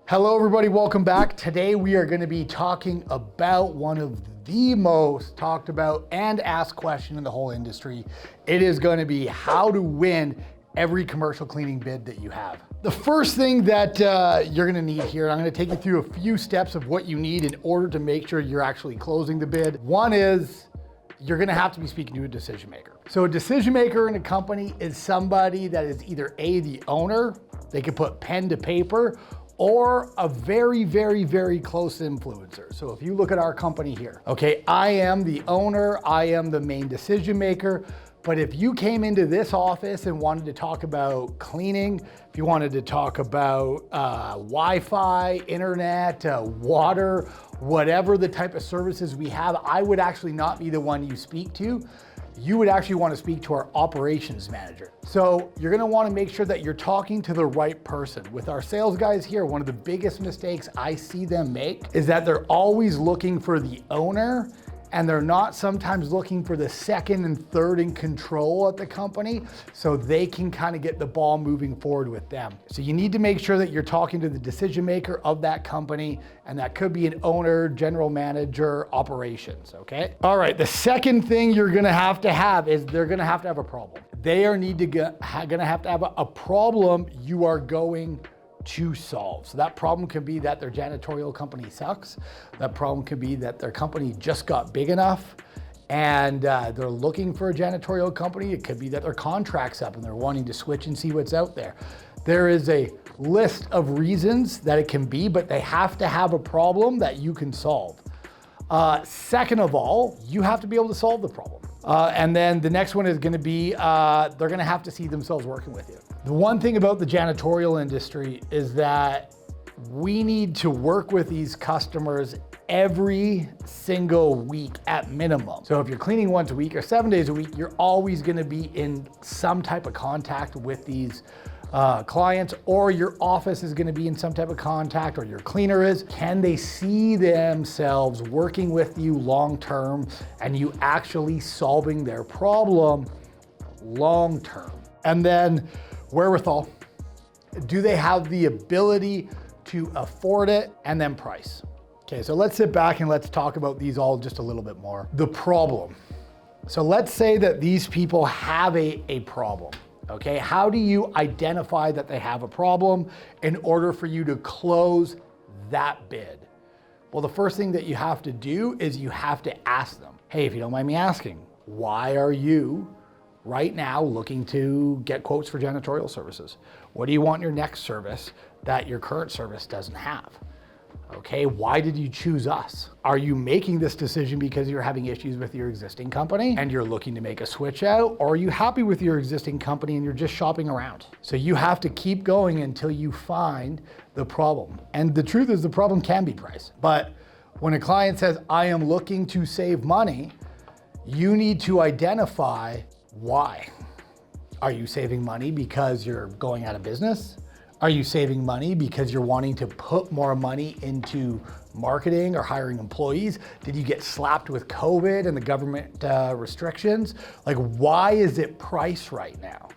Hello everybody, welcome back. Today we are going to be talking about one of the most talked about and asked question in the whole industry. It is going to be how to win every commercial cleaning bid that you have. The first thing that you're going to need here, I'm going to take you through a few steps of what you need in order to make sure you're actually closing the bid. One is you're going to have to be speaking to a decision maker. So a decision maker in a company is somebody that is either the owner, they can put pen to paper, or a very, very, very close influencer. So if you look at our company here, okay, I am the owner, I am the main decision maker, but if you came into this office and wanted to talk about cleaning, if you wanted to talk about Wi-Fi, internet, water, whatever the type of services we have, I would actually not be the one you speak to. You would actually want to speak to our operations manager. So you're going to want to make sure that you're talking to the right person. With our sales guys here, one of the biggest mistakes I see them make is that they're always looking for the owner and they're not sometimes looking for the second and third in control at the company so they can kind of get the ball moving forward with them. So you need to make sure that you're talking to the decision maker of that company, and that could be an owner, general manager, operations, okay? All right, the second thing you're gonna have to have is they're gonna have to have a problem. They are gonna have to have a problem you are going to solve. So that problem could be that their janitorial company sucks. That problem could be that their company just got big enough and they're looking for a janitorial company. It could be that their contract's up and they're wanting to switch and see what's out there. There is a list of reasons that it can be, but they have to have a problem that you can solve. Second of all, you have to be able to solve the problem. And then the next one is gonna be, they're gonna have to see themselves working with you. The one thing about the janitorial industry is that we need to work with these customers every single week at minimum. So if you're cleaning once a week or 7 days a week, you're always gonna be in some type of contact with these clients, or your office is gonna be in some type of contact, or your cleaner is. Can they see themselves working with you long-term and you actually solving their problem long-term? And then wherewithal. Do they have the ability to afford it? And then price. Okay, so let's sit back and let's talk about these all just a little bit more. The problem. So let's say that these people have a problem. Okay, how do you identify that they have a problem in order for you to close that bid? Well, the first thing that you have to do is you have to ask them, hey, if you don't mind me asking, why are you right now looking to get quotes for janitorial services? What do you want in your next service that your current service doesn't have? Okay, why did you choose us? Are you making this decision because you're having issues with your existing company and you're looking to make a switch out? Or are you happy with your existing company and you're just shopping around? So you have to keep going until you find the problem. And the truth is the problem can be price. But when a client says, I am looking to save money, you need to identify why. Are you saving money because you're going out of business? Are you saving money because you're wanting to put more money into marketing or hiring employees? Did you get slapped with COVID and the government restrictions? Like, why is it price right now?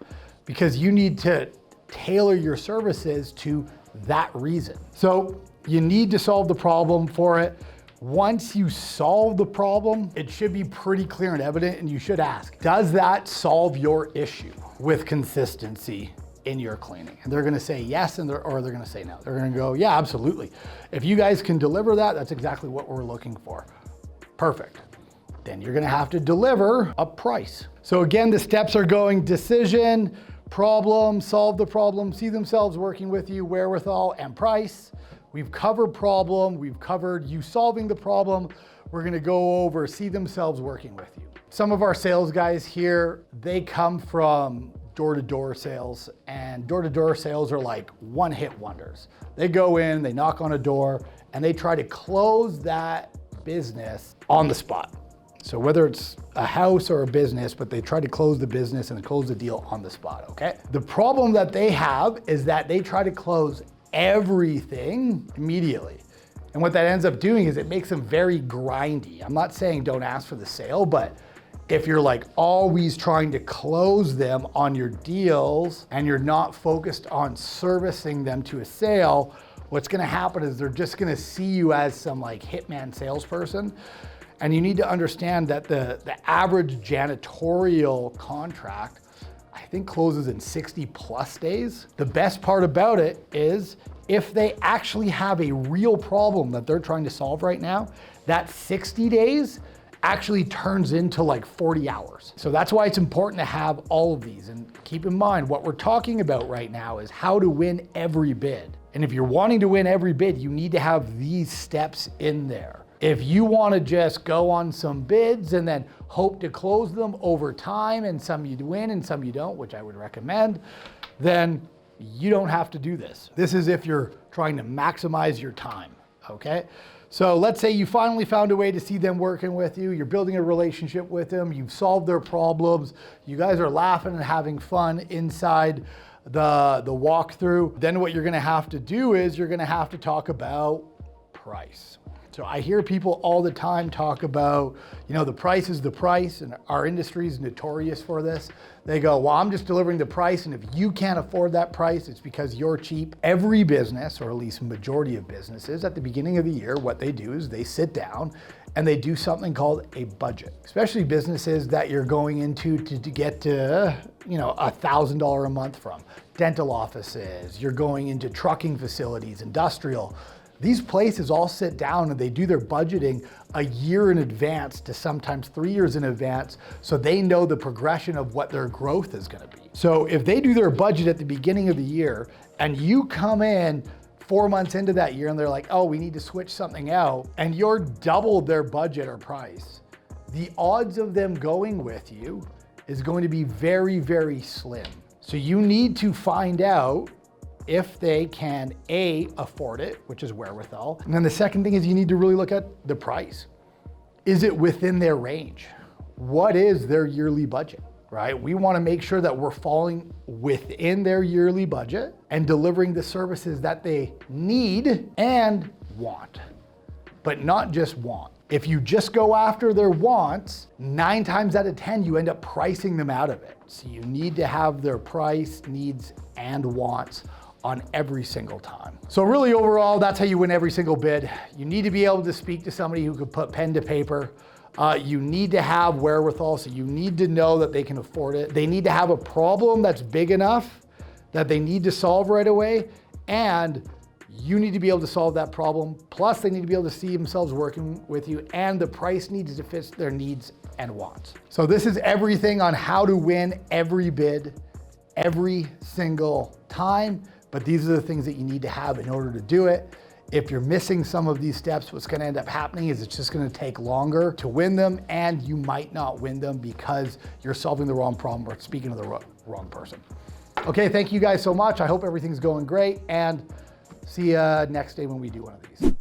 Because you need to tailor your services to that reason. So you need to solve the problem for it. Once you solve the problem, it should be pretty clear and evident, and you should ask, does that solve your issue with consistency in your cleaning? And they're gonna say yes, or they're gonna say no. They're gonna go, yeah, absolutely. If you guys can deliver that, that's exactly what we're looking for. Perfect. Then you're gonna have to deliver a price. So again, the steps are going decision, problem, solve the problem, see themselves working with you, wherewithal, and price. We've covered problem, we've covered you solving the problem. We're gonna go over see themselves working with you. Some of our sales guys here, they come from door-to-door sales, and door-to-door sales are like one-hit wonders. They go in, they knock on a door, and they try to close that business on the spot. So whether it's a house or a business, but they try to close the business and close the deal on the spot, okay? The problem that they have is that they try to close everything immediately. And what that ends up doing is it makes them very grindy. I'm not saying don't ask for the sale, but if you're like always trying to close them on your deals and you're not focused on servicing them to a sale, what's gonna happen is they're just gonna see you as some like hitman salesperson. And you need to understand that the average janitorial contract, I think, closes in 60+ days. The best part about it is if they actually have a real problem that they're trying to solve right now, that 60 days actually turns into like 40 hours. So that's why it's important to have all of these. And keep in mind, what we're talking about right now is how to win every bid. And if you're wanting to win every bid, you need to have these steps in there. If you want to just go on some bids and then hope to close them over time, and some you win and some you don't, which I would recommend, then you don't have to do this. This is if you're trying to maximize your time, okay? So let's say you finally found a way to see them working with you, you're building a relationship with them, you've solved their problems, you guys are laughing and having fun inside the walkthrough. Then what you're gonna have to do is you're gonna have to talk about price. So I hear people all the time talk about, you know, the price is the price, and our industry is notorious for this. They go, well, I'm just delivering the price, and if you can't afford that price, it's because you're cheap. Every business, or at least majority of businesses, at the beginning of the year, what they do is they sit down and they do something called a budget. Especially businesses that you're going into to get to, you know, $1,000 a month from. Dental offices, you're going into trucking facilities, industrial. These places all sit down and they do their budgeting a year in advance to sometimes 3 years in advance, so they know the progression of what their growth is gonna be. So if they do their budget at the beginning of the year and you come in 4 months into that year and they're like, oh, we need to switch something out, and you're doubled their budget or price, the odds of them going with you is going to be very, very slim. So you need to find out if they can A, afford it, which is wherewithal. And then the second thing is you need to really look at the price. Is it within their range? What is their yearly budget, right? We wanna make sure that we're falling within their yearly budget and delivering the services that they need and want, but not just want. If you just go after their wants, 9 times out of 10, you end up pricing them out of it. So you need to have their price, needs, and wants on every single time. So really overall, that's how you win every single bid. You need to be able to speak to somebody who could put pen to paper. You need to have wherewithal, so you need to know that they can afford it. They need to have a problem that's big enough that they need to solve right away, and you need to be able to solve that problem. Plus they need to be able to see themselves working with you, and the price needs to fit their needs and wants. So this is everything on how to win every bid, every single time. But these are the things that you need to have in order to do it. If you're missing some of these steps, what's gonna end up happening is it's just gonna take longer to win them, and you might not win them because you're solving the wrong problem or speaking to the wrong person. Okay, thank you guys so much. I hope everything's going great, and see you next day when we do one of these.